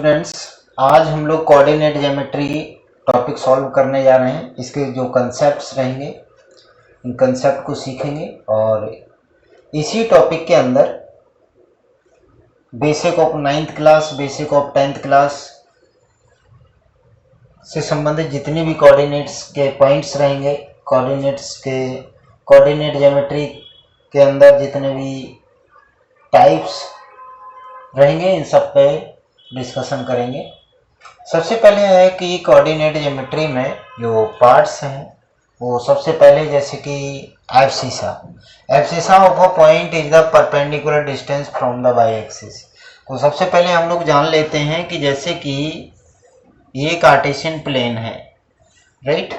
Friends, आज हम लोग कोऑर्डिनेट ज्योमेट्री टॉपिक सॉल्व करने जा रहे हैं। इसके जो कंसेप्ट्स रहेंगे इन कंसेप्ट को सीखेंगे और इसी टॉपिक के अंदर basic of 9th class, basic of 10th class से संबंधित जितनी भी कोऑर्डिनेट्स के पॉइंट्स रहेंगे, कोऑर्डिनेट ज्योमेट्री के अंदर जितने भी टाइप्स रहेंगे इन सब पे डिस्कशन करेंगे। सबसे पहले है कि कोऑर्डिनेट ज्योमेट्री में जो पार्ट्स हैं वो सबसे पहले जैसे कि abscissa of a point is the perpendicular distance from the y axis. तो सबसे पहले हम लोग जान लेते हैं कि जैसे कि ये कार्टेशियन प्लेन है, राइट।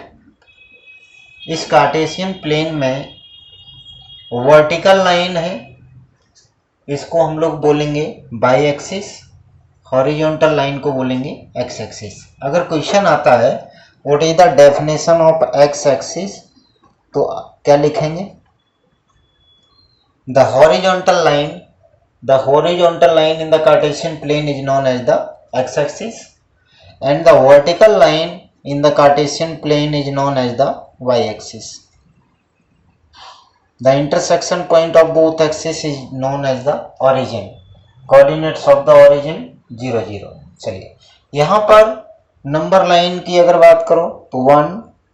इस कार्टेशियन प्लेन में वर्टिकल लाइन है, इसको हम लोग बोलेंगे बाई एक्सिस, हॉरिजॉन्टल लाइन को बोलेंगे एक्स एक्सिस। अगर क्वेश्चन आता है what is the definition of x axis, तो क्या लिखेंगे? The horizontal line in the Cartesian plane is known as the x axis and the vertical line in the Cartesian plane is known as the y axis. The intersection point of both axis is known as the origin. Coordinates of the origin 0 0। चलिए यहाँ पर number line की अगर बात करो तो 1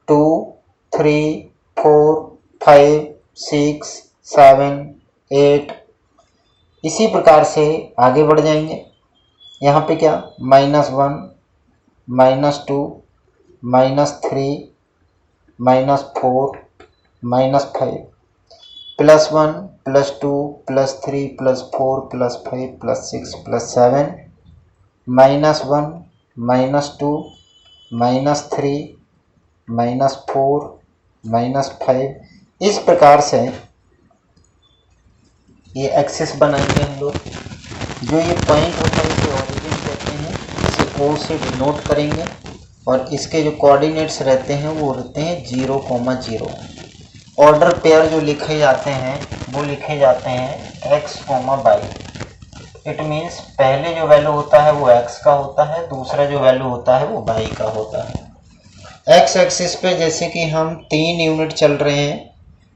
2 3 4 5 6 7 8 इसी प्रकार से आगे बढ़ जाएंगे। यहाँ पे क्या -1 -2 -3 -4 -5 +1 +2 +3 +4 +5 +6 +7 -1 -2 -3 -4 -5 इस प्रकार से ये एक्सिस बनाएंगे हम लोग। जो ये पॉइंट होता है इसे ओरिजिन कहते हैं, इसे ओ से डिनोट करेंगे और इसके जो कोऑर्डिनेट्स रहते हैं वो रहते हैं 0, 0। ऑर्डर पेयर जो लिखे जाते हैं वो लिखे जाते हैं x, y। इट मीन्स पहले जो वैल्यू होता है वो x का होता है, दूसरा जो वैल्यू होता है वो y का होता है। x एक्सिस पे जैसे कि हम 3 यूनिट चल रहे हैं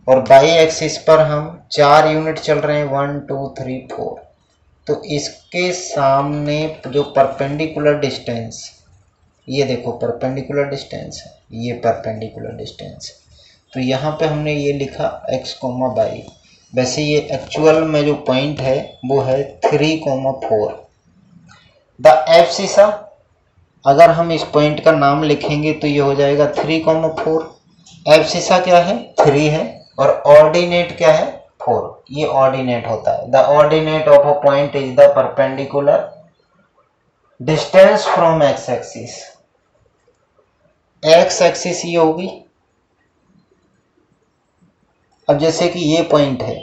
और y एक्सिस पर हम 4 यूनिट चल रहे हैं, 1 2 3 4। तो इसके सामने जो परपेंडिकुलर डिस्टेंस, ये देखो परपेंडिकुलर डिस्टेंस है, ये परपेंडिकुलर डिस्टेंस है। तो यहाँ पे हमने ये लिखा x, y। वैसे ये एक्चुअल में जो पॉइंट है वो है 3, 4। द एब्सिसा, अगर हम इस पॉइंट का नाम लिखेंगे तो ये हो जाएगा 3, 4। एब्सिसा क्या है? 3 है और ऑर्डिनेट क्या है? 4। ये ऑर्डिनेट होता है। The ordinate of a point is the perpendicular distance from x axis. X axis ये होगी। अब जैसे कि ये पॉइंट है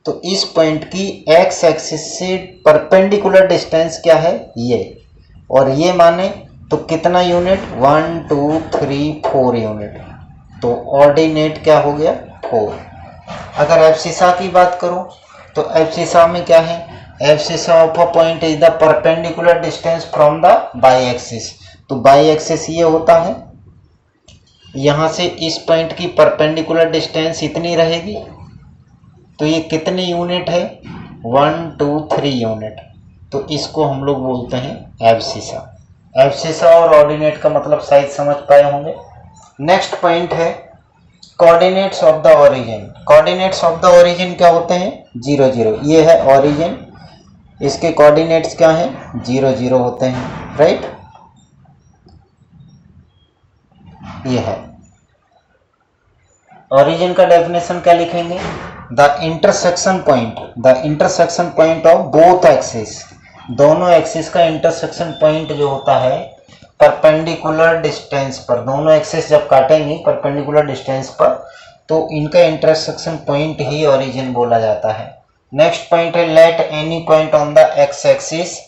तो इस पॉइंट की एक्स एक्सिस से परपेंडिकुलर डिस्टेंस क्या है? ये। और ये माने तो कितना यूनिट? 1 2 3 4 यूनिट। तो ऑर्डिनेट क्या हो गया? 4। अगर एब्सिसा की बात करो तो एब्सिसा में क्या है? Abscissa of a point is the perpendicular distance from the by axis. तो बाई एक्सिस ये होता है, यहाँ से इस पॉइंट की परपेंडिकुलर डिस्टेंस इतनी रहेगी। तो ये कितने यूनिट है? 1 2 3 यूनिट। तो इसको हम लोग बोलते हैं एब्सिसा। एब्सिसा और ऑर्डिनेट का मतलब शायद समझ पाए होंगे। नेक्स्ट पॉइंट है coordinates of the origin. Coordinates of the origin क्या होते हैं? 0 0। ये है ओरिजिन, इसके कोऑर्डिनेट्स क्या हैं? 0 0 होते हैं, राइट। ये है ओरिजिन का डेफिनेशन। क्या लिखेंगे? The intersection point of both axis. दोनों एक्सिस का इंटरसेक्शन पॉइंट जो होता है परपेंडिकुलर डिस्टेंस पर, दोनों एक्सिस जब काटेंगे परपेंडिकुलर डिस्टेंस पर तो इनका इंटरसेक्शन पॉइंट ही ओरिजिन बोला जाता है। नेक्स्ट पॉइंट है let any point on the x axis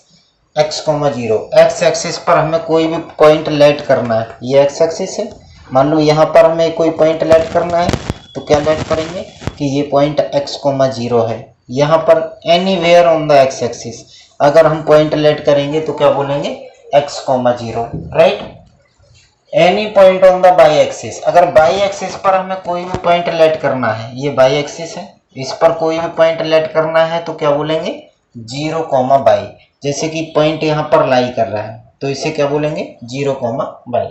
x, 0। X axis पर हमें कोई भी पॉइंट लेट करना है। ये एक्स एक्सिस है, मान लो यहाँ पर हमें कोई पॉइंट लेट करना है तो क्या लेट करेंगे कि ये पॉइंट x, 0 है। यहाँ पर anywhere on the x axis, अगर हम पॉइंट लेट करेंगे तो क्या बोलेंगे, x, 0, right. Any point on the by axis, अगर बाई एक्सिस पर हमें कोई भी पॉइंट लेट करना है, ये बाई एक्सिस है, इस पर कोई भी पॉइंट लेट करना है तो क्या बोलेंगे 0, बाई। जैसे कि पॉइंट यहाँ पर लाई कर रहा है तो इसे क्या बोलेंगे 0, बाई।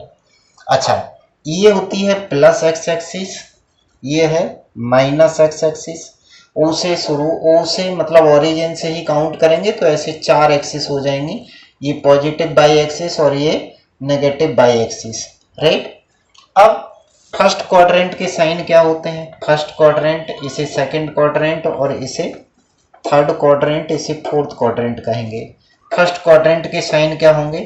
अच्छा, ये होती है प्लस एक्स एक्सिस, ये है माइनस एक्स एक्सिस। ओ से शुरू, ओ से मतलब ओरिजिन से ही काउंट करेंगे तो ऐसे 4 एक्सिस हो जाएंगी, ये पॉजिटिव बाई एक्सिस और ये नेगेटिव बाई एक्सिस, राइट। अब फर्स्ट क्वाड्रेंट के साइन क्या होते हैं, फर्स्ट क्वाड्रेंट, इसे सेकंड क्वाड्रेंट और इसे थर्ड क्वाड्रेंट, इसे फोर्थ क्वाड्रेंट कहेंगे। फर्स्ट क्वाड्रेंट के साइन क्या होंगे,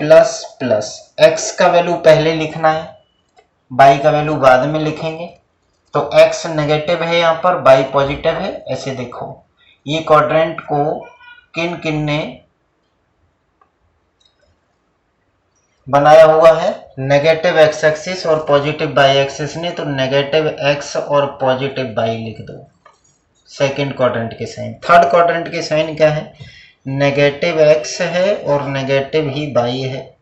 प्लस प्लस, एक्स का वैल्यू पहले लिखना है, बाई का वैल्यू बाद में लिखेंगे। तो एक्स नेगेटिव है यहाँ पर, बाई पॉजिटिव है, ऐसे देखो। ये क्वाड्रेंट को किन किन ने बनाया हुआ है, नेगेटिव एक्स एक्सिस और पॉजिटिव बाई एक्सिस ने, तो नेगेटिव एक्स और पॉजिटिव बाई लिख दो सेकंड क्वाड्रेंट के साइन। थर्ड क्वाड्रेंट के साइन क्या है, नेगेटिव एक्स है और नेगेटिव ही बाई है।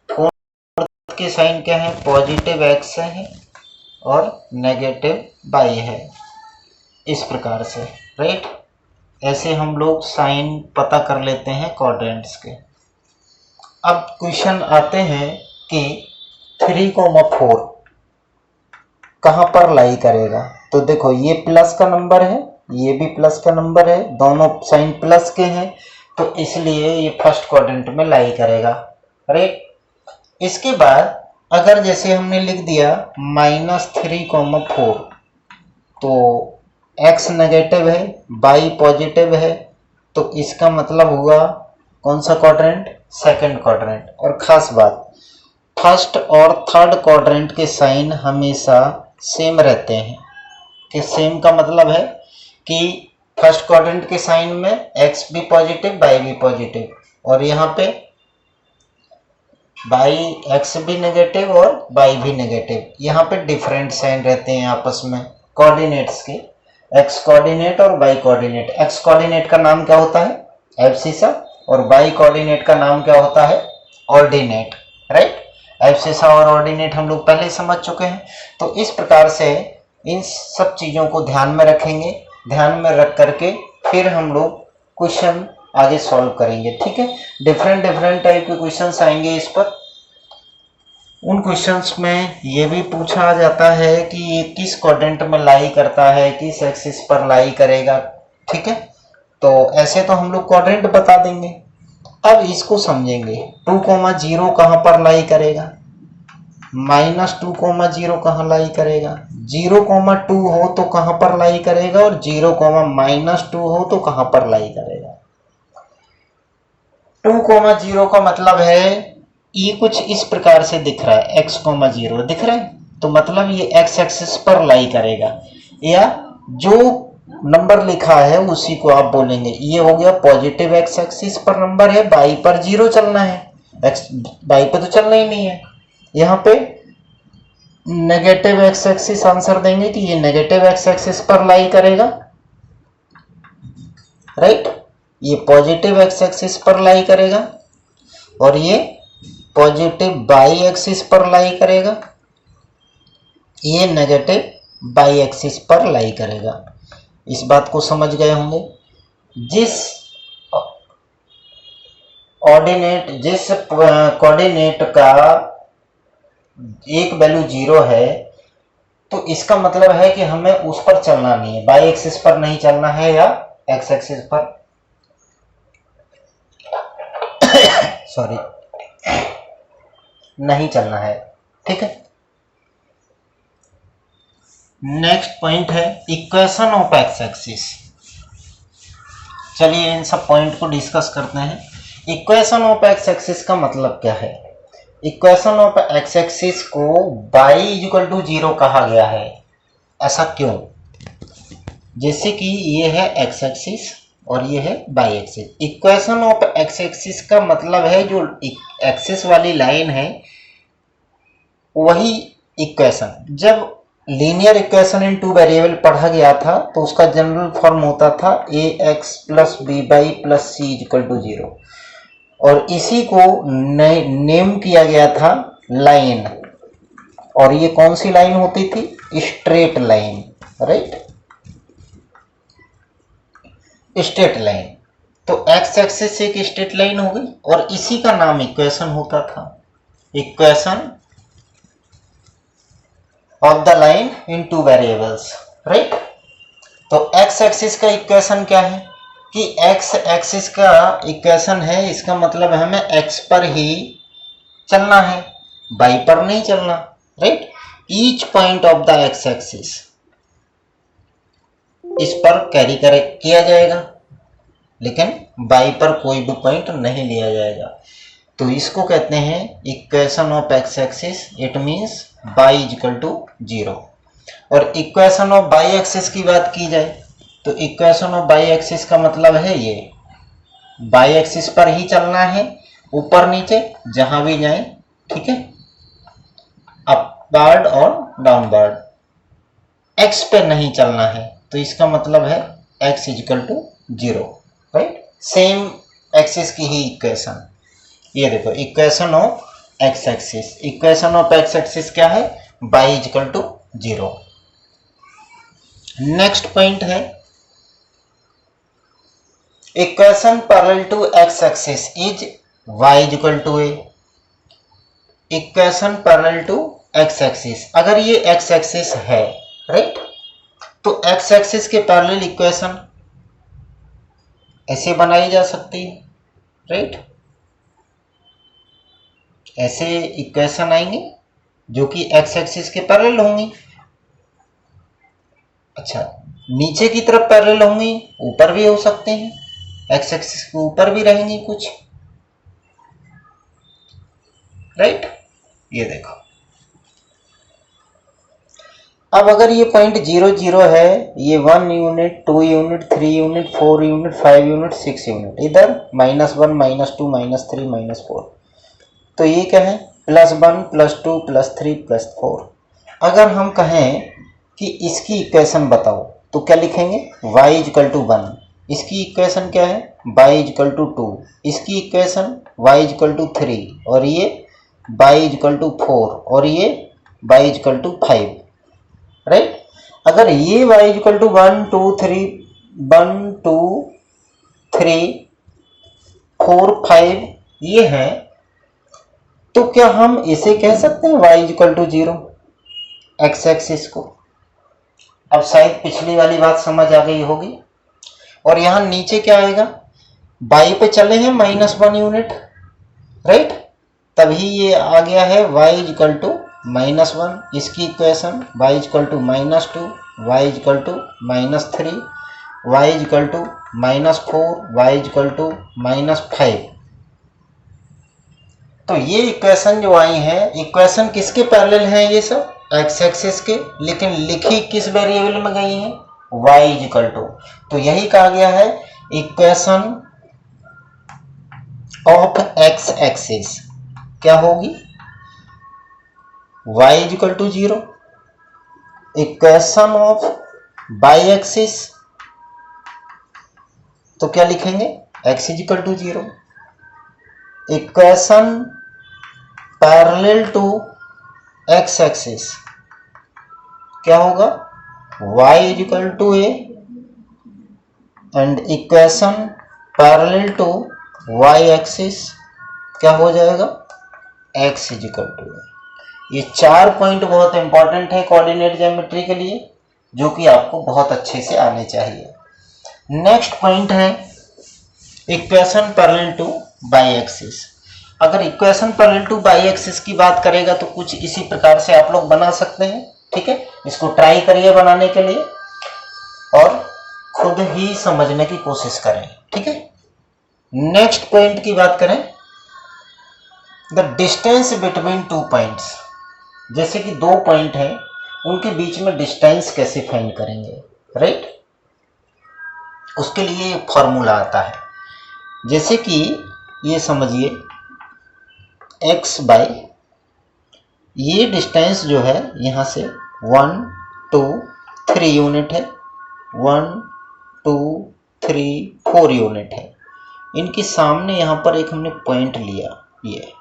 फोर्थ के साइन क्या है, पॉजिटिव एक्स है और नेगेटिव बाई है, इस प्रकार से, राइट। ऐसे हम लोग साइन पता कर लेते हैं क्वाड्रेंट्स के। अब क्वेश्चन आते हैं कि 3,4 कहाँ पर लाई करेगा। तो देखो ये प्लस का नंबर है, ये भी प्लस का नंबर है, दोनों साइन प्लस के हैं, तो इसलिए ये फर्स्ट क्वाड्रेंट में लाई करेगा, राइट। इसके बाद अगर जैसे हमने लिख दिया -3,4, तो x नेगेटिव है, बाई पॉजिटिव है, तो इसका मतलब हुआ कौन सा क्वाड्रेंट, सेकंड क्वाड्रेंट। और खास बात, फर्स्ट और थर्ड क्वाड्रेंट के साइन हमेशा सेम रहते हैं, कि सेम का मतलब है कि फर्स्ट क्वाड्रेंट के साइन में x भी पॉजिटिव, बाई भी पॉजिटिव, और यहाँ पे बाई x भी नेगेटिव और बाई भी नेगेटिव। यहाँ पे डिफरेंट साइन रहते हैं आपस में कोऑर्डिनेट्स के, x कोऑर्डिनेट और बाई कोऑर्डिनेट। x कोऑर्डिनेट का नाम क्या होता है, एब्सिसा, और बाई कोऑर्डिनेट का नाम क्या होता है, ऑर्डिनेट, राइट। एब्सिसा और ऑर्डिनेट हम लोग पहले समझ चुके हैं। तो इस प्रकार से इन सब चीज़ों को ध्यान में रखेंगे, ध्यान में रख करके फिर हम लोग क्वेश्चन आगे सॉल्व करेंगे, ठीक है। डिफरेंट डिफरेंट टाइप के क्वेश्चंस आएंगे इस पर। उन क्वेश्चंस में ये भी पूछा जाता है कि ये किस क्वाड्रेंट में लाई करता है, किस एक्सिस पर लाई करेगा, ठीक है। तो ऐसे तो हम लोग क्वाड्रेंट बता देंगे। अब इसको समझेंगे, 2,0 कहाँ पर लाई करेगा, -2,0 कहाँ लाई करेगा, 0,2 हो तो कहाँ पर लाई करेगा, और 0,-2 हो तो कहाँ पर लाई करेगा। 2,0 का मतलब है ये कुछ इस प्रकार से दिख रहा है, x,0 दिख रहा है, तो मतलब ये x एक्सिस पर लाई करेगा, या जो नंबर लिखा है उसी को आप बोलेंगे। ये हो गया पॉजिटिव x एक्सिस पर नंबर है, बाई पर 0 चलना है, x बाई पर तो चलना ही नहीं है। यहाँ पे नेगेटिव x एक्सिस आंसर देंगे कि ये नेगेटिव x एक्सिस पर लाई करेगा, राइट। ये पॉजिटिव x एक्सिस पर लाई करेगा और ये पॉजिटिव बाई एक्सिस पर लाई करेगा, ये नेगेटिव बाई एक्सिस पर लाई करेगा। इस बात को समझ गए होंगे। जिस कोऑर्डिनेट का एक वैल्यू 0 है तो इसका मतलब है कि हमें उस पर चलना नहीं है, बाई एक्सिस पर नहीं चलना है या एक्स एक्सिस पर सॉरी नहीं चलना है, ठीक है। नेक्स्ट पॉइंट है इक्वेशन ऑफ एक्स एक्सिस। चलिए इन सब पॉइंट को डिस्कस करते हैं। इक्वेशन ऑफ एक्स एक्सिस का मतलब क्या है। इक्वेशन ऑफ एक्स एक्सिस को y = 0 कहा गया है, ऐसा क्यों। जैसे कि ये है एक्स एक्सिस और ये है by axis. Equation of x axis का मतलब है जो एक्सिस वाली लाइन है वही इक्वेशन। जब linear equation in two variable पढ़ा गया था, तो उसका जनरल फॉर्म होता था ax plus b y plus c equal to 0, और इसी को नेम किया गया था लाइन, और ये कौन सी लाइन होती थी? Straight line, right, straight line. तो एक्स एक्सिस से एक स्ट्रेट लाइन हो गई, और इसी का नाम इक्वेशन होता था, equation of the line in two variables, right. तो एक्स एक्सिस का इक्वेशन क्या है कि एक्स एक्सिस का इक्वेशन है, इसका मतलब हमें एक्स पर ही चलना है, वाई पर नहीं चलना, right. Each point of the x axis इस पर कैरी किया जाएगा, लेकिन वाई पर कोई भी पॉइंट नहीं लिया जाएगा। तो इसको कहते हैं equation of x axis, it means y equal to 0। और इक्वेशन ऑफ y एक्सिस की बात की जाए तो इक्वेशन ऑफ y एक्सिस का मतलब है ये y एक्सिस पर ही चलना है, ऊपर नीचे जहां भी जाए, ठीक है, अपवर्ड और डाउनवर्ड, x पे नहीं चलना है, तो इसका मतलब है x equal to 0, right. Same axis की ही इक्वेशन, ये देखो equation of x axis, equation of x axis क्या है? y equal to 0। Next point है equation parallel to x axis is y equal to a। Equation parallel to x axis, अगर ये x axis है, right, तो x axis के parallel equation ऐसे बनाई जा सकती है, राइट। ऐसे इक्वेशन आएंगे जो कि एक्स एक्सिस के पैरेलल होंगी। अच्छा, नीचे की तरफ पैरेलल होंगी, ऊपर भी हो सकते हैं, एक्स एक्सिस के ऊपर भी रहेंगी कुछ, राइट। ये देखो, अब अगर ये पॉइंट 0 0 है, ये 1 unit, 2 unit, 3 unit, 4 unit, 5 unit, 6 unit, इधर -1 -2 -3 -4, तो ये क्या है? +1 +2 +3 +4। अगर हम कहें कि इसकी इक्वेशन बताओ तो क्या लिखेंगे? y equal to 1। इसकी इक्वेशन क्या है? y equal to 2। इसकी इक्वेशन y इक्वल टू 3, और ये y इक्वल टू 4, और ये y इक्वल टू 5, राइट। अगर ये y इक्वल टू 1 2 3 1 2 3 4 5 ये है, तो क्या हम इसे कह सकते हैं y equal to 0 x axis को? अब शायद पिछली वाली बात समझ आ गई होगी। और यहां नीचे क्या आएगा? y पे चले हैं -1 यूनिट, राइट, तभी ये आ गया है y इक्वल टू -1। इसकी equation y equal to -2, y equal to -3, y equal to -4, y equal to -5। तो ये इक्वेशन जो आई है, इक्वेशन किसके पैरेलल हैं? ये सब एक्स एक्सिस के, लेकिन लिखी किस वेरिएबल में गई है? y equal to. तो यही कहा गया है इक्वेशन ऑफ एक्स एक्सिस क्या होगी? y equal to 0। Equation of y axis तो क्या लिखेंगे? x equal to 0। Equation parallel to x axis क्या होगा? y equal to a, and equation parallel to y axis क्या हो जाएगा? x equal to a। ये 4 पॉइंट बहुत इंपॉर्टेंट है कोऑर्डिनेट ज्योमेट्री के लिए, जो कि आपको बहुत अच्छे से आने चाहिए। नेक्स्ट पॉइंट है equation parallel to y axis. अगर equation parallel to y axis की बात करेगा तो कुछ इसी प्रकार से आप लोग बना सकते हैं, ठीक है। इसको ट्राई करिए बनाने के लिए और खुद ही समझने की कोशिश करें, ठीक है। नेक्स्ट पॉइंट की बात करें, द डिस्टेंस बिटवीन 2 पॉइंट्स। जैसे कि 2 पॉइंट हैं, उनके बीच में डिस्टेंस कैसे फाइंड करेंगे, राइट। उसके लिए एक फॉर्मूला आता है, जैसे कि ये समझिए x बाय ये डिस्टेंस जो है यहाँ से 1 2 3 यूनिट है, 1 2 3 4 यूनिट है। इनके सामने यहाँ पर एक हमने पॉइंट लिया, ये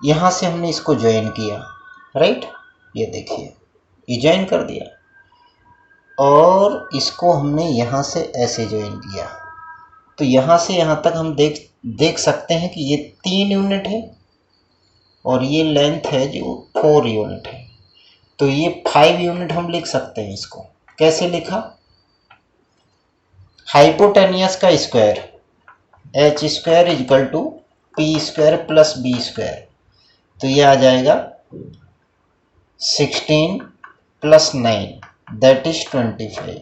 यहाँ से हमने इसको ज्वाइन किया, राइट। ये देखिए ये ज्वाइन कर दिया और इसको हमने यहाँ से ऐसे ज्वाइन किया। तो यहाँ से यहाँ तक हम देख सकते हैं कि ये 3 यूनिट है और ये लेंथ है जो 4 यूनिट है। तो ये 5 यूनिट हम लिख सकते हैं। इसको कैसे लिखा? हाइपोटेनियस का square h square equal to p square plus b square. तो ये आ जाएगा 16 प्लस 9 दैट इज 25।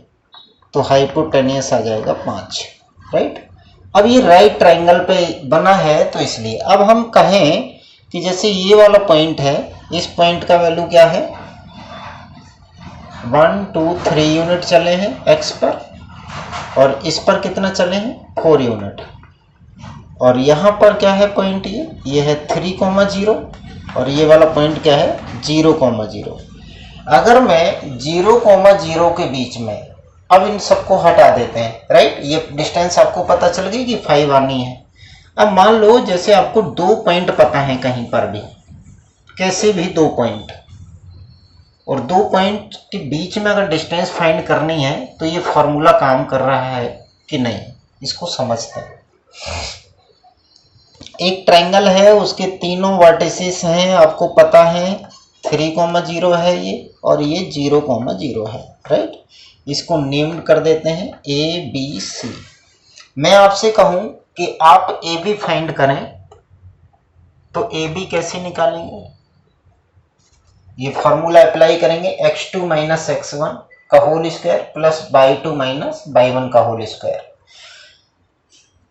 तो हाइपोटेनियस आ जाएगा 5, राइट। अब ये राइट ट्राइंगल पे बना है तो इसलिए अब हम कहें कि जैसे ये वाला पॉइंट है, इस पॉइंट का वैल्यू क्या है, 1 2 3 यूनिट चले हैं x पर और इस पर कितना चले हैं 4 यूनिट। और यहाँ पर क्या है पॉइंट, ये है 3,0 और ये वाला पॉइंट क्या है 0,0। अगर मैं 0,0 के बीच में अब इन सबको हटा देते हैं, राइट। ये डिस्टेंस आपको पता चल गई कि 5 आनी है। अब मान लो जैसे आपको 2 पॉइंट पता है कहीं पर भी, कैसे भी 2 पॉइंट, और 2 पॉइंट के बीच में अगर डिस्टेंस फाइंड करनी है तो ये फॉर्मूला काम कर रहा है कि नहीं, इसको समझते हैं। एक ट्रायंगल है, उसके तीनों वर्टिसेस हैं, आपको पता है 3,0 है ये और ये 0,0 है, राइट। इसको नेम कर देते हैं ए बी सी। मैं आपसे कहूं कि आप ए बी फाइंड करें तो ए बी कैसे निकालेंगे? ये फॉर्मूला अप्लाई करेंगे x2 माइनस x1 का whole square plus y2 minus y1 का होल स्क्वायर।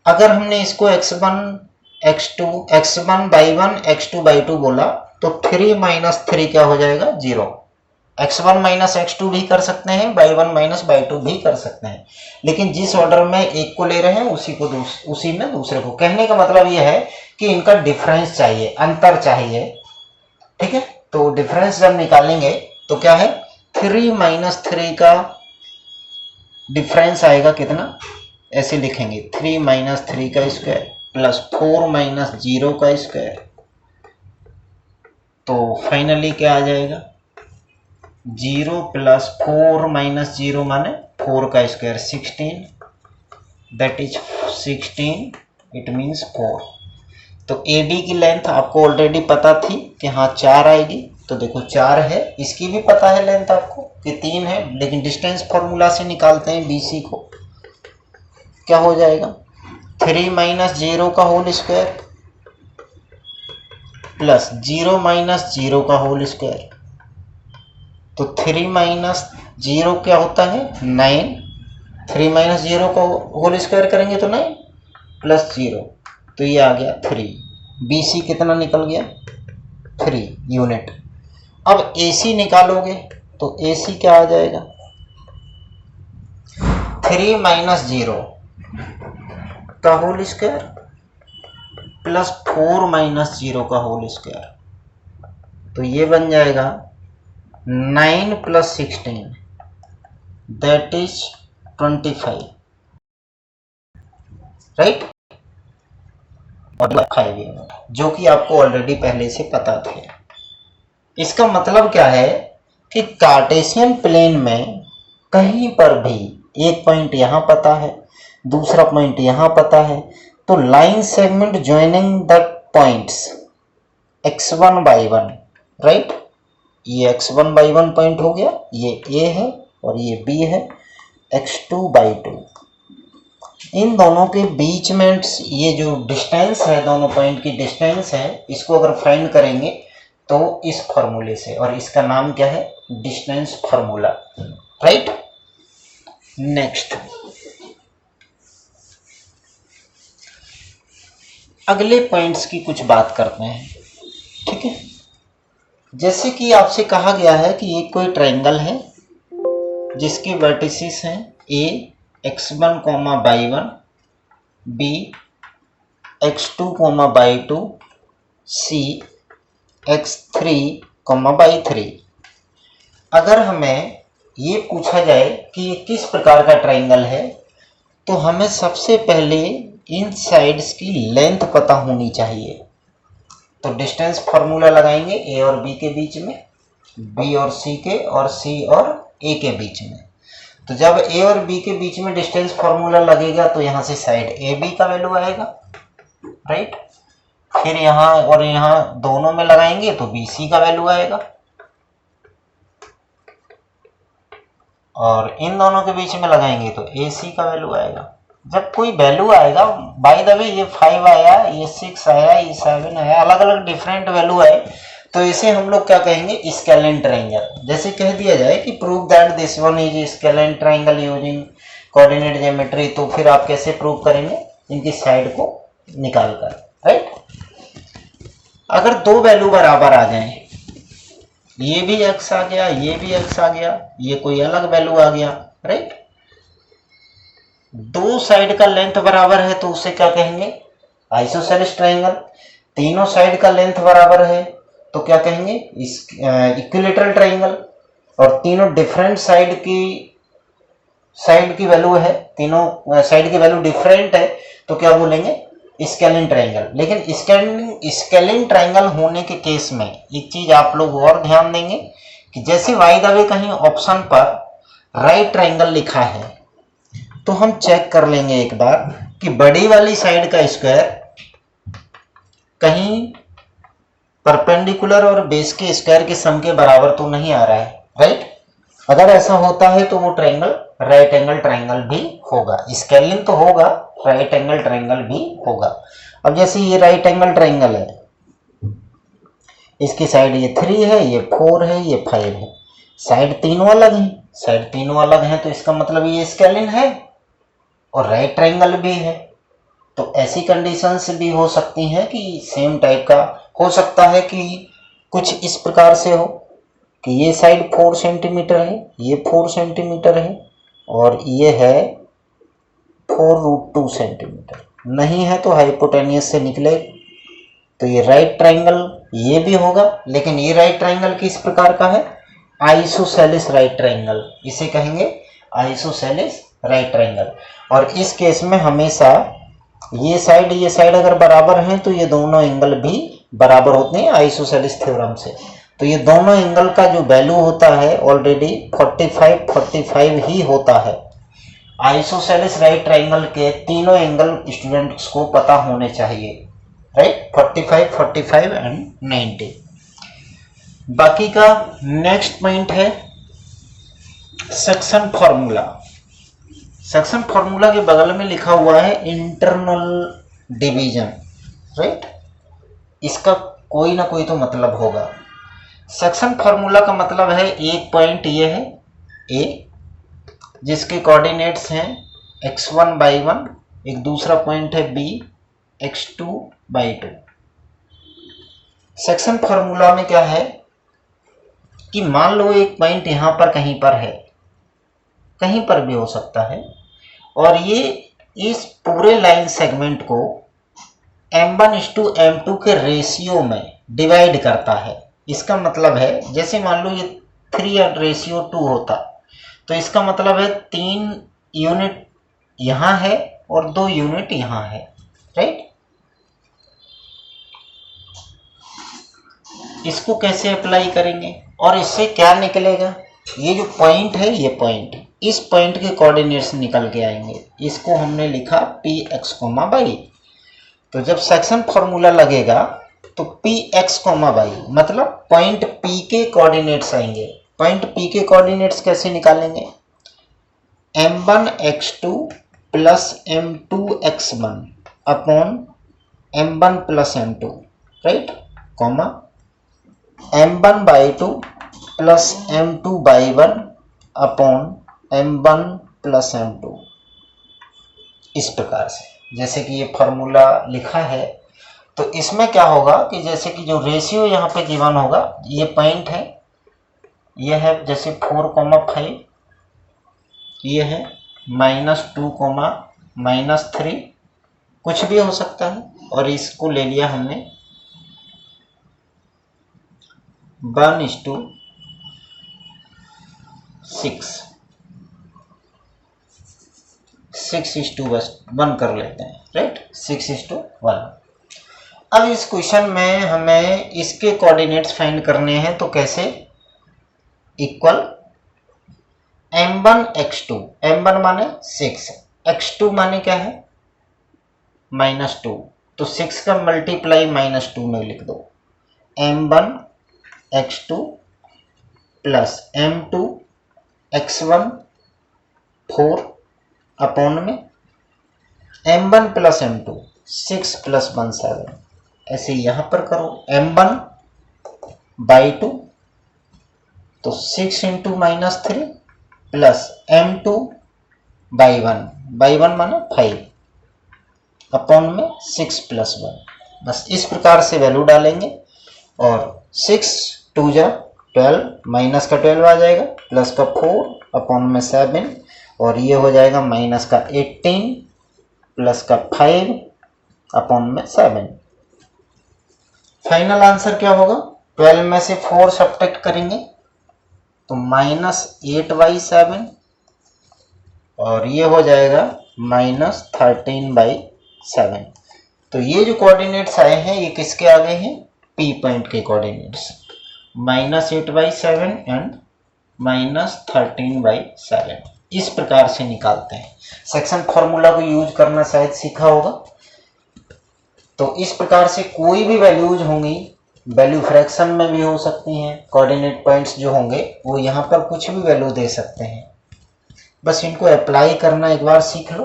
अगर हमने इसको x1 by1 x2 by2 बोला तो 3 माइनस 3 क्या हो जाएगा 0। x1 माइनस x2 भी कर सकते हैं, y1 माइनस y2 भी कर सकते हैं, लेकिन जिस ऑर्डर में एक को ले रहे हैं उसी में दूसरे को। कहने का मतलब यह है कि इनका डिफरेंस चाहिए, अंतर चाहिए, ठीक है। तो डिफरेंस जब निकालेंगे तो क्या है 3 माइनस 3 का डिफरेंस आएगा कितना, ऐसे लिखेंगे 3 माइनस 3 का स्क्वायर प्लस 4 माइनस 0 का स्क्वायर। तो फाइनली क्या आ जाएगा 0 प्लस 4 माइनस 0 माने 4 का square 16, that is 16, it means 4। तो AB की लेंथ आपको ऑलरेडी पता थी कि हाँ 4 आएगी, तो देखो 4 है। इसकी भी पता है लेंथ आपको कि 3 है, लेकिन डिस्टेंस फॉर्मूला से निकालते हैं BC को। क्या हो जाएगा 3 माइनस 0 का होल स्क्वायर प्लस 0 माइनस 0 का होल स्क्वायर। तो 3 माइनस 0 क्या होता है 9, 3 माइनस 0 का होल स्क्वायर करेंगे तो 9 प्लस 0, तो ये आ गया 3। BC कितना निकल गया 3 यूनिट। अब AC निकालोगे तो AC क्या आ जाएगा 3 माइनस 0 का होल स्क्वायर प्लस 4 माइनस 0 का होल स्क्वायर। तो ये बन जाएगा 9 प्लस 16 दैट इज 25, राइट। जो कि आपको ऑलरेडी पहले से पता थे। इसका मतलब क्या है कि कार्टेशियन प्लेन में कहीं पर भी एक पॉइंट यहाँ पता है, दूसरा पॉइंट यहाँ पता है, तो line segment joining the points x1 by 1, right. ये x1 by 1 पॉइंट हो गया, ये A है और ये B है, x2 by 2। इन दोनों के बीच में ये जो डिस्टेंस है, दोनों पॉइंट की डिस्टेंस है, इसको अगर फाइंड करेंगे तो इस फॉर्मूले से, और इसका नाम क्या है डिस्टेंस फॉर्मूला, राइट। नेक्स्ट अगले पॉइंट्स की कुछ बात करते हैं, ठीक है। जैसे कि आपसे कहा गया है कि एक कोई ट्रायंगल है जिसके वर्टिसेस हैं A x1, y1, B x2, y2, C x3, y3। अगर हमें ये पूछा जाए कि ये किस प्रकार का ट्राइंगल है, तो हमें सबसे पहले इन साइड्स की लेंथ पता होनी चाहिए। तो डिस्टेंस फार्मूला लगाएंगे ए और बी के बीच में, बी और सी के, और सी और ए के बीच में। तो जब ए और बी के बीच में डिस्टेंस फार्मूला लगेगा तो यहाँ से साइड ए बी का वैल्यू आएगा, राइट। फिर यहाँ और यहाँ दोनों में लगाएंगे तो बी सी का वैल्यू आएगा, और इन दोनों के बीच में लगाएंगे तो ए सी का वैल्यू आएगा। जब कोई वैल्यू आएगा, बाय द वे ये 5 आया, ये 6 आया, ये 7 आया, अलग अलग डिफरेंट वैल्यू आए, तो इसे हम लोग क्या कहेंगे, स्केलेन ट्राइंगल। जैसे कह दिया जाए कि prove that this one is scalene triangle using coordinate geometry, तो फिर आप कैसे प्रूव करेंगे, इनकी साइड को निकाल कर, राइट। अगर दो वैल्यू बराबर आ जाए, ये भी x आ गया, ये भी x आ गया, ये कोई अलग वैल्यू आ गया, राइट। दो साइड का लेंथ बराबर है तो उसे क्या कहेंगे, आइसोसेलेस ट्राइंगल। तीनों साइड का लेंथ बराबर है तो क्या कहेंगे, इक्विलैटरल ट्राइंगल। और तीनों डिफरेंट साइड की वैल्यू है, तीनों साइड की वैल्यू डिफरेंट है तो क्या बोलेंगे, स्केलिन ट्राइंगल। लेकिन स्केलिन ट्राइंगल होने के केस में एक चीज आप लोग और ध्यान देंगे कि जैसे बाय द वे कहीं ऑप्शन पर राइट ट्राइंगल लिखा है तो हम चेक कर लेंगे एक बार कि बड़ी वाली साइड का स्क्वायर कहीं परपेंडिकुलर और बेस के स्क्वायर के सम के बराबर तो नहीं आ रहा है, राइट। अगर ऐसा होता है तो वो ट्राइंगल राइट एंगल ट्राइंगल भी होगा, स्केलिन तो होगा, राइट एंगल ट्राइंगल भी होगा। अब जैसे ये राइट एंगल ट्राइंगल है, इसकी साइड ये 3 है, ये 4 है, ये 5 है, साइड तीनों अलग हैं, साइड तीनों अलग हैं तो इसका मतलब ये स्केलिन है और राइट ट्राइंगल भी है। तो ऐसी कंडीशंस भी हो सकती हैं कि सेम टाइप का हो सकता है कि कुछ इस प्रकार से हो कि ये साइड 4 सेंटीमीटर है, ये 4 सेंटीमीटर है, और ये है 4√2 सेंटीमीटर। नहीं है तो हाइपोटेनियस से निकले तो ये राइट ट्राइंगल ये भी होगा, लेकिन ये राइट ट्राइंगल किस प्रकार का है, आइसोसेलेस राइट ट्राइंगल, इसे कहेंगे आइसोसेलेस राइट ट्राइंगल। और इस केस में हमेशा ये साइड अगर बराबर हैं तो ये दोनों एंगल भी बराबर होते हैं आइसोसेलेस थ्योरम से। तो ये दोनों एंगल का जो वैल्यू होता है ऑलरेडी 45 ही होता है। आइसोसेलेस राइट ट्राइंगल के तीनों एंगल स्टूडेंट्स को पता होने चाहिए, राइट, 45 एंड 90। बाकी का नेक्स्ट पॉइंट है सेक्शन फॉर्मूला। सेक्शन फॉर्मूला के बगल में लिखा हुआ है इंटरनल डिवीजन, राइट। इसका कोई ना कोई तो मतलब होगा। सेक्शन फॉर्मूला का मतलब है एक पॉइंट ये है ए जिसके कोऑर्डिनेट्स हैं x1/1, एक दूसरा पॉइंट है बी x2/2। सेक्शन फॉर्मूला में क्या है कि मान लो एक पॉइंट यहां पर कहीं पर है, कहीं पर भी हो सकता है, और ये इस पूरे लाइन सेगमेंट को m1:m2 के रेशियो में डिवाइड करता है। इसका मतलब है जैसे मान लो ये 3:2 होता तो इसका मतलब है 3 यूनिट यहाँ है और 2 यूनिट यहाँ है, राइट। इसको कैसे अप्लाई करेंगे और इससे क्या निकलेगा, ये जो पॉइंट है ये पॉइंट, इस पॉइंट के कोऑर्डिनेट्स निकल के आएंगे। इसको हमने लिखा px, तो जब सेक्शन फॉर्मूला लगेगा तो px, मतलब पॉइंट p के कोऑर्डिनेट्स आएंगे। पॉइंट p के कोऑर्डिनेट्स कैसे निकालेंगे, m1x2 plus m2x1 upon m1 plus m2, right, comma m1/2 plus m2/1 upon m1 plus m2। इस प्रकार से जैसे कि ये फॉर्मूला लिखा है, तो इसमें क्या होगा कि जैसे कि जो रेशियो यहाँ पे गिवन होगा, ये पॉइंट है, ये है जैसे 4,5, ये है -2, -3, कुछ भी हो सकता है, और इसको ले लिया हमने 1:7 6:1 कर लेते हैं, राइट। 6:1। अब इस क्वेश्चन में हमें इसके कोऑर्डिनेट्स फाइंड करने हैं, तो कैसे? इक्वल m1 x2, m1 माने 6, x2 माने क्या है? -2, तो 6 का मल्टीप्लाई -2 में लिख दो। m1 x2 plus m2 x1 4 upon में m1 प्लस m2 6 + 1 7। ऐसे यहां पर करो, m1/2 तो 6 × -3 प्लस m2/1 माने 5 अपॉन में 6 + 1। बस इस प्रकार से वैल्यू डालेंगे और 6 2 जा 12, माइनस का 12 आ जाएगा, प्लस का 4 अपॉन में 7, और ये हो जाएगा माइनस का 18 प्लस का 5 अपॉन में 7। फाइनल आंसर क्या होगा? 12 में से 4 सब्ट्रैक्ट करेंगे तो -8/7, और ये हो जाएगा -13/7। तो ये जो कोऑर्डिनेट्स आए हैं ये किसके आ गए हैं? P पॉइंट के कोऑर्डिनेट्स, -8/7 एंड -13/7। इस प्रकार से निकालते हैं। सेक्शन फॉर्मूला को यूज करना शायद सीखा होगा। तो इस प्रकार से कोई भी वैल्यूज होंगी, वैल्यू फ्रैक्शन में भी हो सकती हैं, कोऑर्डिनेट पॉइंट्स जो होंगे वो यहाँ पर कुछ भी वैल्यू दे सकते हैं। बस इनको अप्लाई करना एक बार सीख लो।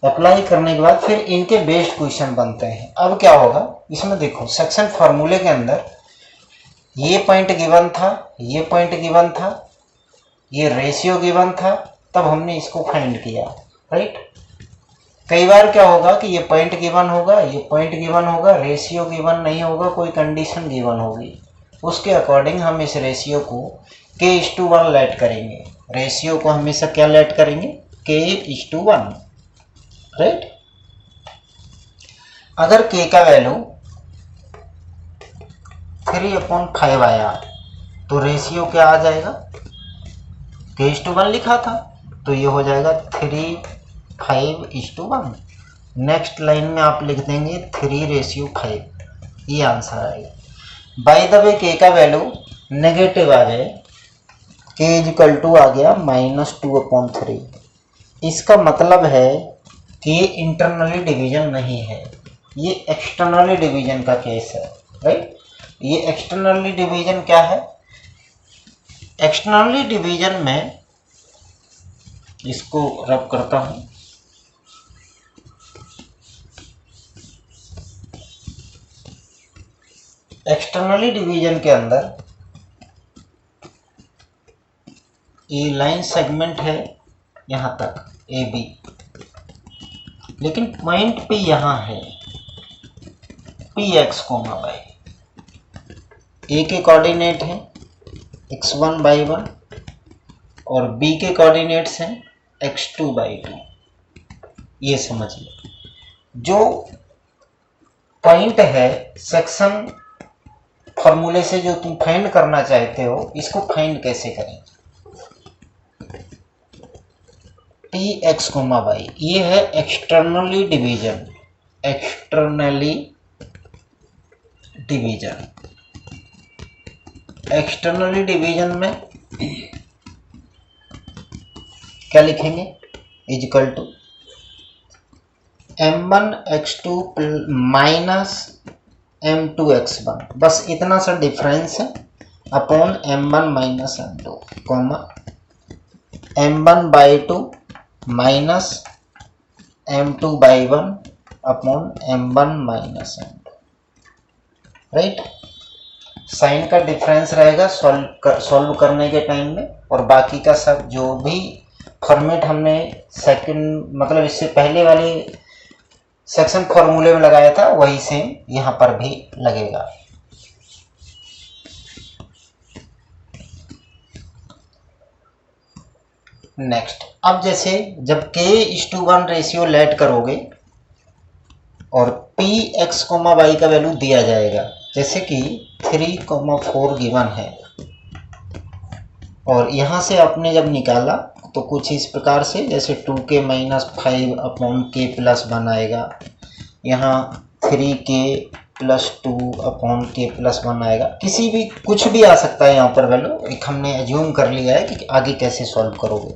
अप्लाई करने के बाद फिर इनके बेस्ड क्वेश्चन बनते हैं। अब क्या होगा इसमें, देखो सेक्शन फार्मूले के अंदर ये पॉइंट गिवन था, ये पॉइंट गिवन था, ये रेशियो गिवन था, तब हमने इसको फाइंड किया, राइट। कई बार क्या होगा कि ये पॉइंट गिवन होगा, ये पॉइंट गिवन होगा, रेशियो गिवन नहीं होगा, कोई कंडीशन गिवन होगी, उसके अकॉर्डिंग हम इस रेशियो को k:1 लेट करेंगे। रेशियो को हमेशा क्या लेट करेंगे? k:1, right. अगर k का वैल्यू 3/5 आया तो रेशियो क्या आ जाएगा? k:1 लिखा था तो ये हो जाएगा 3:5:1। नेक्स्ट लाइन में आप लिख देंगे 3:5, ये आंसर आएगा। बाय द वे k का वैल्यू नेगेटिव आ जाए, k = आ गया -2/3, इसका मतलब है कि ये इंटरनली डिवीजन नहीं है, ये एक्सटर्नली डिवीजन का केस है, राइट। ये एक्सटर्नली डिवीजन क्या है? एक्सटर्नली डिवीजन में इसको रब करता हूं, एक्सटर्नली डिवीजन के अंदर ये लाइन सेगमेंट है यहां तक AB, लेकिन पॉइंट P यहां है, Px, y। A के कोऑर्डिनेट हैं x1/1 और B के कोऑर्डिनेट्स हैं x2/2। ये समझिए, जो पॉइंट है सेक्शन फॉर्मूले से जो तुम फाइंड करना चाहते हो, इसको फाइंड कैसे करें? Px, y, ये है externally division, externally division. Externally division में क्या लिखेंगे? Equal to m1 x2 minus m2 x1, बस इतना सा डिफरेंस है, upon m1 minus m2, m1/2 minus m2/1 upon m1 minus m2, right. Sign का डिफरेंस रहेगा सॉल्व करने के टाइम में, और बाकी का सब जो भी फॉर्मेट हमने सेकंड मतलब इससे पहले वाले सेक्शन फॉर्मूले में लगाया था वही सेम यहाँ पर भी लगेगा। नेक्स्ट, अब जैसे जब k:1 रेशियो लेट करोगे और Px, y का वैल्यू दिया जाएगा, जैसे कि 3, 4 गिवन है, और यहाँ से आपने जब निकाला तो कुछ इस प्रकार से, जैसे 2k minus 5 upon k plus 1 आएगा, यहाँ 3k plus 2 upon k plus 1 आएगा। किसी भी कुछ भी आ सकता है यहाँ पर वैल्यू, एक हमने एज्यूम कर लिया है कि आगे कैसे सॉल्व करोगे।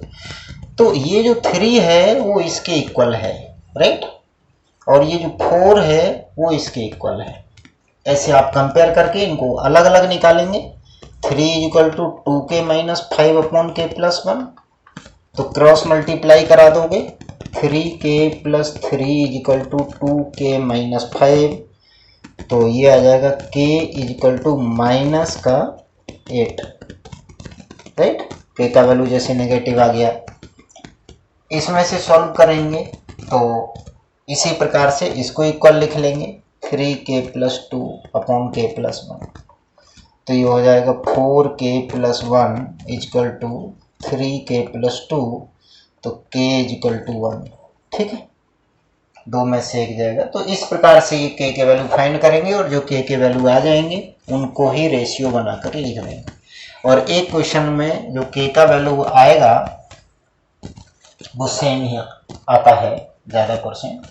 तो ये जो 3 है वो इसके इक्वल है, राइट, और ये जो 4 है वो इसके इक्वल है। ऐसे आप कंपेयर करके इनको अलग अलग निकालेंगे। 3 equal to 2k minus 5 upon k plus 1, तो क्रॉस मल्टीप्लाई करा दोगे, 3k plus 3 equal to 2k minus 5, तो ये आ जाएगा k इक्वल टू माइनस का 8, राइट। k का वैल्यू जैसे नेगेटिव आ गया, इसमें से सॉल्व करेंगे तो इसी प्रकार से इसको इक्वल लिख लेंगे, 3k plus 2 upon k plus 1, तो ये हो जाएगा 4k plus 1 equal to 3k plus 2, तो k इक्वल टू 1, ठीक है, दो में से एक जाएगा। तो इस प्रकार से ये k के वैल्यू फाइंड करेंगे और जो k के वैल्यू आ जाएंगे उनको ही रेशियो बनाकर लिख देंगे। और एक क्वेश्चन में जो k का वैल्यू आएगा वो सेम ही आता है ज़्यादा परसेंट,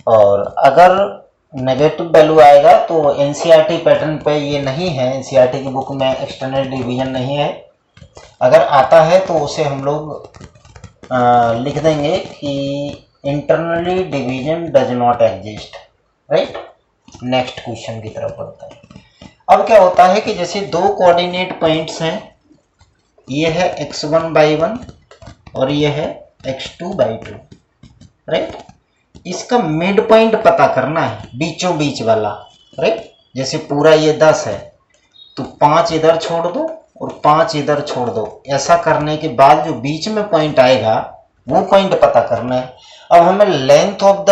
और अगर नेगेटिव वैल्यू आएगा तो एनसीईआरटी पैटर्न पे ये नहीं है, एनसीईआरटी की बुक में एक्सटर्नल डिवीजन नहीं है। अगर आता है तो उसे हम लोग लिख देंगे कि internally division does not exist, right. Next question की तरफ बढ़ता है। अब क्या होता है कि जैसे दो कोऑर्डिनेट पॉइंट्स हैं, ये है x1/1 और ये है x2/2, राइट। इसका मिड पॉइंट पता करना है, बीचों बीच वाला, राइट। जैसे पूरा ये 10 है तो 5 इधर छोड़ दो और 5 इधर छोड़ दो। ऐसा करने के बाद जो बीच में पॉइंट आएगा वो पॉइंट पता करना है। अब हमें length of the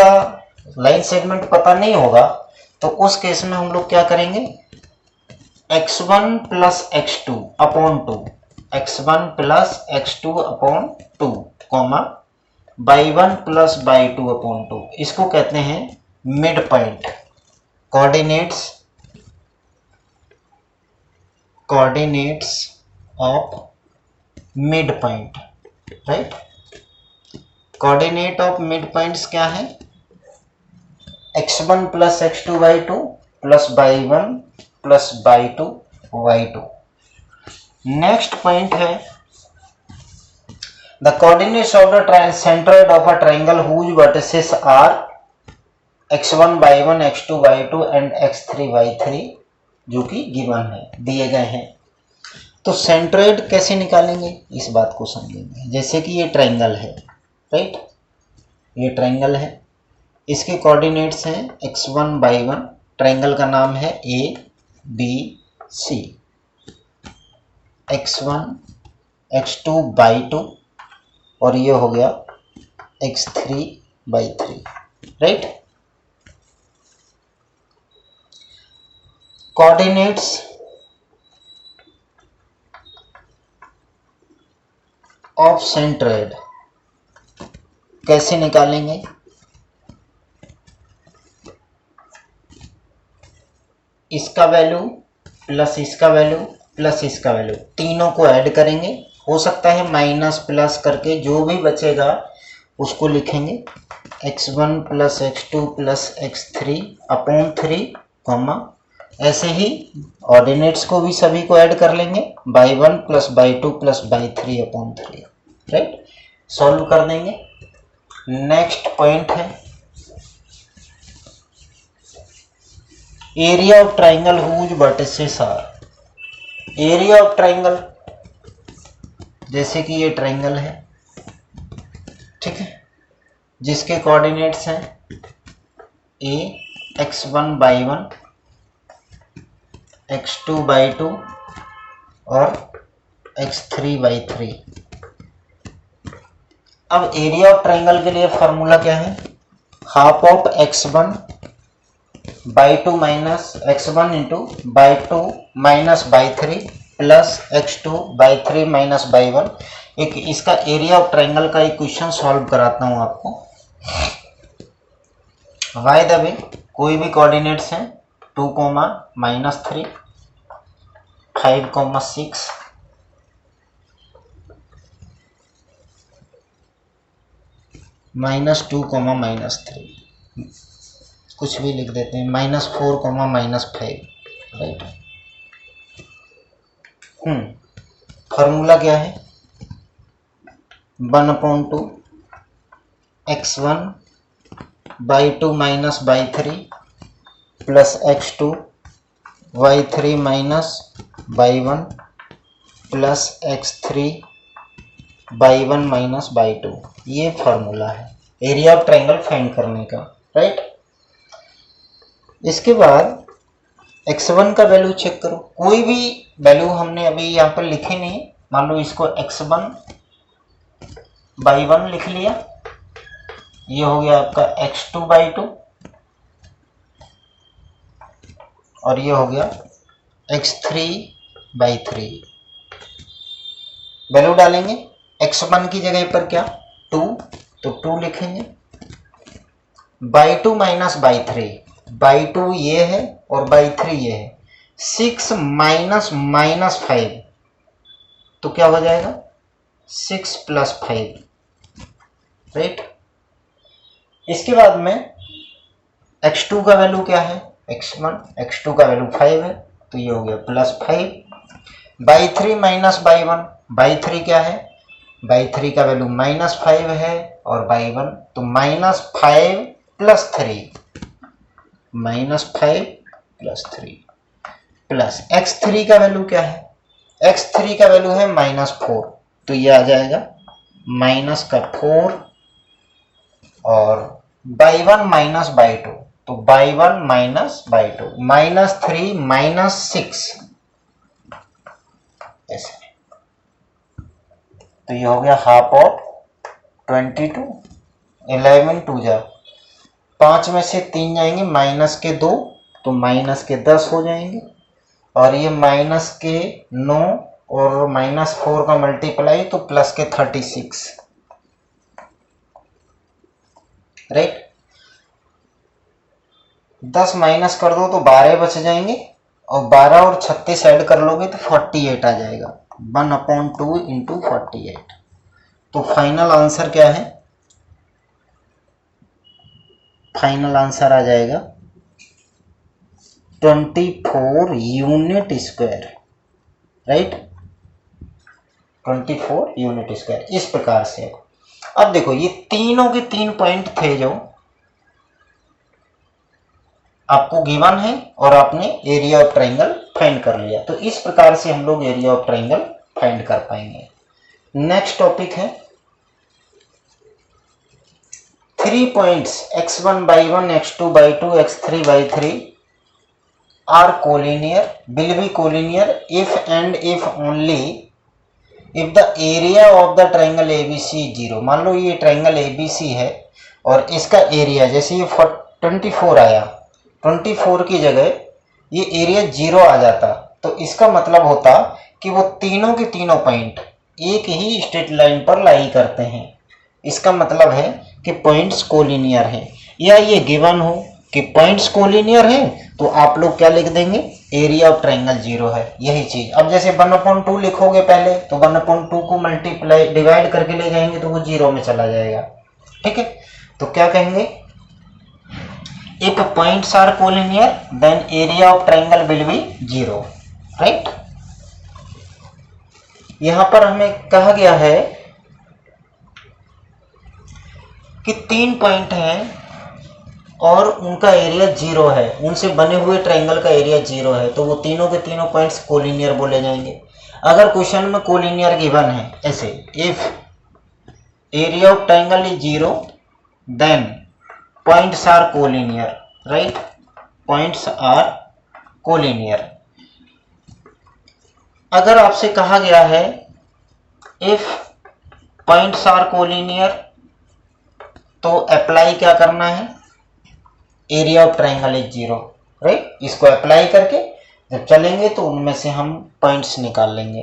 line segment पता नहीं होगा तो उस केस में हम लोग क्या करेंगे, x1 plus x2 upon 2, x1 plus x2 upon 2 comma y1 plus y2 upon 2, इसको कहते हैं mid point. Coordinates of mid point, right. Coordinate of mid points क्या है, x1 plus x2/2 plus y1 plus y2/2। Next point है the coordinates of the centroid of a triangle whose vertices are x1/1 x2/2 and x3/3, जो कि given है, दिए गए हैं। तो सेंट्रोइड कैसे निकालेंगे इस बात को समझेंगे। जैसे कि ये ट्रायंगल है, राइट, ये ट्रायंगल है, इसके कोऑर्डिनेट्स हैं x1/1, ट्रायंगल का नाम है ABC, x1 x2/2 और ये हो गया x3/3, right. Coordinates of centroid कैसे निकालेंगे, इसका वैल्यू प्लस इसका वैल्यू प्लस इसका वैल्यू, तीनों को ऐड करेंगे। हो सकता है माइनस प्लस करके जो भी बचेगा उसको लिखेंगे x1 plus x2 plus x3 upon 3 comma, ऐसे ही ऑर्डिनेट्स को भी सभी को ऐड कर लेंगे, y1 plus y2 plus y3 upon 3, right. Solve कर देंगे। नेक्स्ट पॉइंट है area of triangle whose vertices are. Area of triangle, जैसे कि ये ट्राइंगल है, ठीक है, जिसके कोऑर्डिनेट्स हैं a x1/1 x2/2 और x3/3। अब एरिया ऑफ ट्राइंगल के लिए फॉर्मूला क्या है, half of x1/2 minus x1 into by2 minus by3 plus x2/3 minus by1। एक इसका एरिया ऑफ ट्राइंगल का इक्वेशन सॉल्व कराता हूं आपको। बाय द वे कोई भी कोऑर्डिनेट्स हैं 2, -3, 5, 6, -2, -3, कुछ भी लिख देते हैं, -4, -5, राइट। फार्मूला क्या है, 1/2 x1/2 -y3 plus x2 y3 -y1 plus x3/1 -y2, ये फार्मूला है एरिया ऑफ ट्रायंगल फाइंड करने का, राइट। इसके बाद x1 का वैल्यू चेक करो, कोई भी वैल्यू हमने अभी यहाँ पर लिखे नहीं, मान लो इसको x1/1 लिख लिया, ये हो गया आपका x2/2 और ये हो गया x3/3। वैल्यू डालेंगे, x1 की जगह पर क्या 2, तो 2 लिखेंगे, by2 -by3, by2 ये है और by3 ये है, 6 -5, तो क्या हो जाएगा 6 + 5, राइट। इसके बाद में x2 का वैल्यू क्या है, x2 का वैल्यू 5 है, तो ये हो गया +5, by3 -by1, by3 क्या है, by3 का वैल्यू -5 है और by1, तो -5 + 3, -5 + 3 प्लस x3 का वैल्यू क्या है, x3 का वैल्यू है -4, तो ये आ जाएगा -4 और by1 -by2, तो by1 -by2, -3 -6 ऐसे, तो ये हो गया हाफ ऑफ 22, 11 2 जा 5 में से 3 जाएंगे, -2, तो -10 हो जाएंगे, और ये -9 और -4 का मल्टीप्लाई तो +36, राइट। 10 माइनस कर दो तो 12 बच जाएंगे, और 12 और 36 ऐड कर लोगे तो 48 आ जाएगा, 1/2 × 48। तो फाइनल आंसर क्या है, फाइनल आंसर आ जाएगा 24 unit square, right, 24 unit square. इस प्रकार से अब देखो ये तीनों के 3 पॉइंट थे जो आपको गिवन है और आपने एरिया ऑफ ट्रायंगल फाइंड कर लिया, तो इस प्रकार से हम लोग एरिया ऑफ ट्रायंगल फाइंड कर पाएंगे। नेक्स्ट टॉपिक है 3 points x1/1 x2/2 x3/3 are collinear, will be collinear if and if only if the area of the triangle ABC is 0। मान लो ये ट्रायंगल ABC है और इसका एरिया, जैसे ये 24 आया, 24 की जगह ये एरिया 0 आ जाता, तो इसका मतलब होता कि वो तीनों के तीनों पॉइंट एक ही स्ट्रेट लाइन पर लाई करते हैं। इसका मतलब है कि पॉइंट्स कोलिनियर हैं, या ये गिवन हो कि पॉइंट्स कोलिनियर हैं, तो आप लोग क्या लिख देंगे, एरिया ऑफ ट्रायंगल 0 है, यही चीज। अब जैसे 1/2 लिखोगे पहले, तो 1/2 को मल्टीप्लाई डिवाइड करके ले जाएंगे तो वो 0 में चला जाएगा, ठीक है। तो क्या कहेंगे, if points are collinear then area of triangle will be 0, right. यहां पर हमें कहा गया है कि 3 पॉइंट हैं और उनका एरिया 0 है, उनसे बने हुए ट्रायंगल का एरिया 0 है, तो वो तीनों के तीनों पॉइंट्स कोलिनियर बोले जाएंगे। अगर क्वेश्चन में कोलिनियर गिवन है ऐसे, if area of triangle is 0 then points are collinear, right, points are collinear. अगर आपसे कहा गया है इफ पॉइंट्स आर कोलिनियर, तो अप्लाई क्या करना है, area of triangle is 0, right. इसको अप्लाई करके जब चलेंगे तो उनमें से हम पॉइंट्स निकाल लेंगे,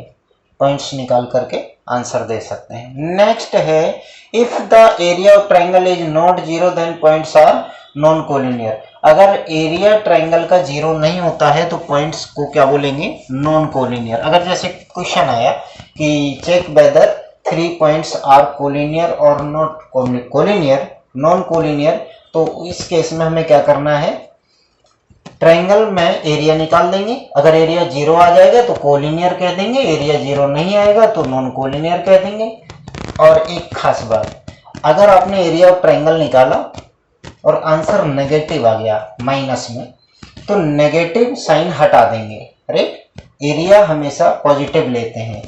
पॉइंट्स निकाल करके आंसर दे सकते हैं। नेक्स्ट है if the area of triangle is not 0 then points are non collinear. अगर एरिया ट्रायंगल का 0 नहीं होता है तो पॉइंट्स को क्या बोलेंगे, नॉन कोलिनियर। अगर जैसे क्वेश्चन आया कि check whether 3 points are collinear और नॉट कोलिनियर, नॉन कोलिनियर, तो इस केस में हमें क्या करना है, ट्रायंगल में एरिया निकाल देंगे। अगर एरिया 0 आ जाएगा तो कोलिनियर कह देंगे, एरिया 0 नहीं आएगा तो नॉन कोलिनियर कह देंगे। और एक खास बात, अगर आपने एरिया ऑफ ट्रायंगल निकाला और आंसर नेगेटिव आ गया माइनस में, तो नेगेटिव साइन हटा देंगे, राइट। एरिया हमेशा पॉजिटिव लेते हैं,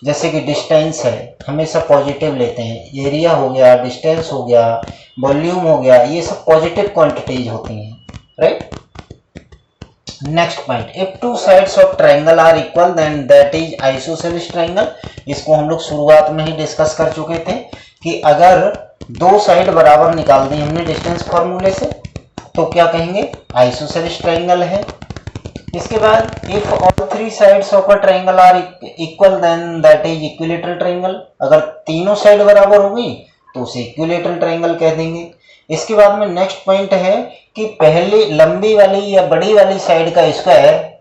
जैसे कि डिस्टेंस है हमेशा पॉजिटिव लेते हैं, एरिया हो गया, डिस्टेंस हो गया, वॉल्यूम हो गया, ये सब पॉजिटिव क्वांटिटीज होती हैं, right. Next point, if two sides of triangle are equal then that is isosceles triangle. इसको हम लोग शुरुआत में ही डिस्कस कर चुके थे कि अगर दो साइड बराबर निकाल दी हमने डिस्टेंस फॉर्मूले से तो क्या कहेंगे, आइसोसेलेस ट्रायंगल है। इसके बाद if all three sides of a triangle are equal then that is equilateral triangle. अगर तीनों साइड बराबर होगी तो उसे इक्विलैटरल ट्रायंगल कह देंगे। इसके बाद में नेक्स्ट पॉइंट है कि पहली लंबी वाली या बड़ी वाली साइड का स्क्वायर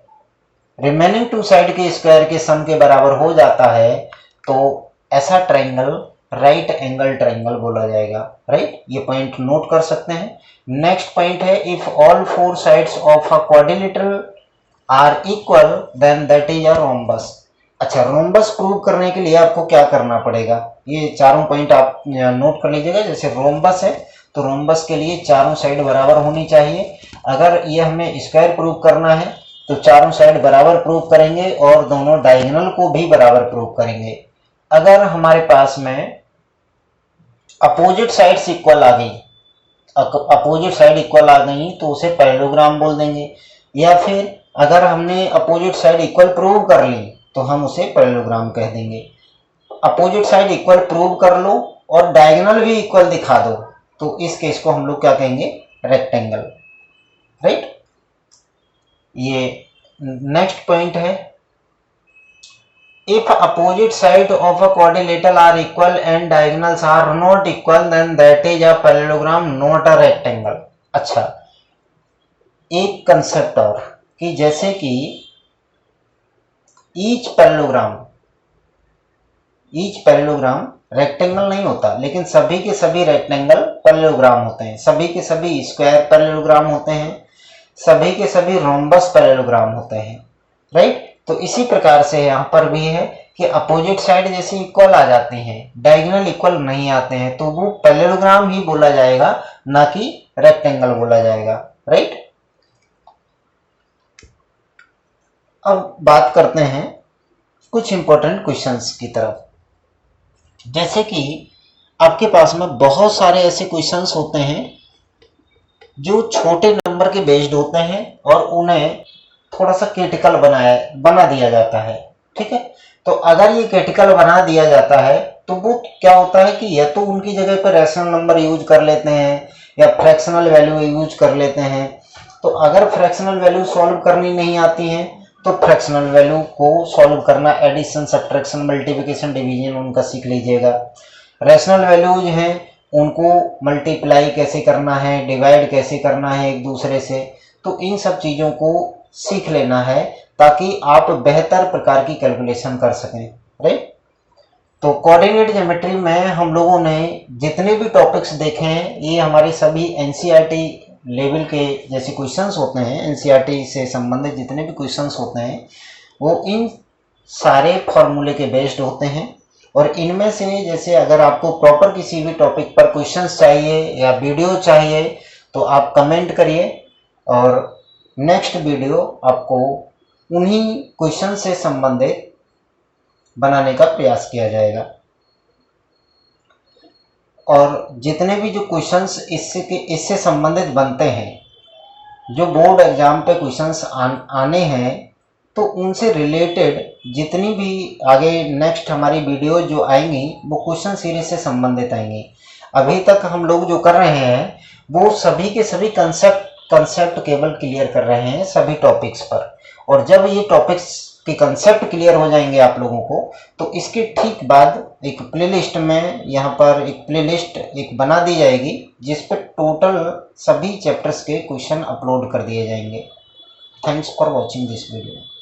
रिमेनिंग टू साइड के स्क्वायर के सम के बराबर हो जाता है तो ऐसा ट्रायंगल राइट एंगल ट्रायंगल बोला जाएगा, राइट। ये पॉइंट नोट कर सकते हैं। नेक्स्ट पॉइंट है if all four sides of a quadrilateral are equal then that is a rhombus. अच्छा, रोम्बस प्रूव करने के लिए आपको क्या करना पड़ेगा, ये चारों पॉइंट आप नोट कर लीजिएगा। जैसे रोम्बस है तो रोम्बस के लिए चारों साइड बराबर होनी चाहिए। अगर ये हमें स्क्वायर प्रूव करना है तो चारों साइड बराबर प्रूव करेंगे और दोनों डायगोनल को भी बराबर प्रूव करेंगे। अगर हमारे पास में अपोजिट साइड्स इक्वल आ गई, अपोजिट साइड इक्वल आ गई तो उसे पैरेललोग्राम बोल देंगे, या फिर अगर हमने अपोजिट साइड इक्वल प्रूव कर ली तो हम उसे पैरेललोग्राम कह देंगे। अपोजिट साइड इक्वल प्रूव कर लो और डायगोनल भी इक्वल दिखा दो तो इस केस को हम लोग क्या कहेंगे, रेक्टेंगल, राइट। ये नेक्स्ट पॉइंट है if opposite side of a quadrilateral are equal and diagonals are not equal then that is a parallelogram not a rectangle. अच्छा, एक कंसेप्ट और कि जैसे कि ईच पैरेललोग्राम रेक्टेंगल नहीं होता, लेकिन सभी के सभी रेक्टेंगल पैरेललोग्राम होते हैं, सभी के सभी स्क्वायर पैरेललोग्राम होते हैं, सभी के सभी रोम्बस पैरेललोग्राम होते हैं, राइट। तो इसी प्रकार से यहाँ पर भी है कि अपोजिट साइड जैसे इक्वल आ जाते हैं, डायगोनल इक्वल नहीं आते हैं, तो वो पैरेललोग्राम ही बोला जाएगा, ना कि रेक्टेंगल बोला जाएगा, राइट। अब बात करते हैं कुछ इंपॉर्टेंट क्वेश्चंस की तरफ। जैसे कि आपके पास में बहुत सारे ऐसे क्वेश्चंस होते हैं जो छोटे नंबर के बेस्ड होते हैं और उन्हें थोड़ा सा क्रिटिकल बना दिया जाता है, ठीक है। तो अगर ये क्रिटिकल बना दिया जाता है तो वो क्या होता है कि या तो उनकी जगह पर रैशनल नंबर यूज कर लेते हैं या फ्रैक्शनल वैल्यू यूज कर लेते हैं। तो अगर फ्रैक्शनल वैल्यू सॉल्व करनी नहीं आती है तो फ्रैक्शनल वैल्यू को सॉल्व करना, एडिशन, सब्ट्रैक्शन, मल्टीप्लिकेशन, डिवीजन उनका सीख लीजिएगा। रैशनल वैल्यूज हैं उनको मल्टीप्लाई कैसे करना है, डिवाइड कैसे करना है एक दूसरे से, तो इन सब चीज़ों को सीख लेना है ताकि आप बेहतर प्रकार की कैलकुलेशन कर सकें, राइट। तो कोऑर्डिनेट ज्योमेट्री में हम लोगों ने जितने भी टॉपिक्स देखे हैं ये हमारे सभी एनसीईआरटी लेवल के जैसे क्वेश्चंस होते हैं, एनसीईआरटी से संबंधित जितने भी क्वेश्चंस होते हैं वो इन सारे फॉर्मूले के बेस्ड होते हैं। और इनमें से जैसे अगर आपको प्रॉपर किसी भी टॉपिक पर क्वेश्चंस चाहिए या वीडियो चाहिए तो आप कमेंट करिए और नेक्स्ट वीडियो आपको उन्हीं क्वेश्चन से संबंधित बनाने का प्रयास किया जाएगा। और जितने भी जो क्वेश्चंस इससे संबंधित बनते हैं, जो बोर्ड एग्जाम पे क्वेश्चंस आने हैं, तो उनसे रिलेटेड जितनी भी आगे नेक्स्ट हमारी वीडियो जो आएंगी वो क्वेश्चन सीरीज से संबंधित आएंगी। अभी तक हम लोग जो कर रहे हैं वो सभी के सभी कंसेप्ट केवल क्लियर कर रहे हैं सभी टॉपिक्स पर, और जब ये टॉपिक्स के कंसेप्ट क्लियर हो जाएंगे आप लोगों को तो इसके ठीक बाद एक प्लेलिस्ट में यहाँ पर एक प्लेलिस्ट एक बना दी जाएगी जिस पर टोटल सभी चैप्टर्स के क्वेश्चन अपलोड कर दिए जाएंगे। Thanks for watching this video.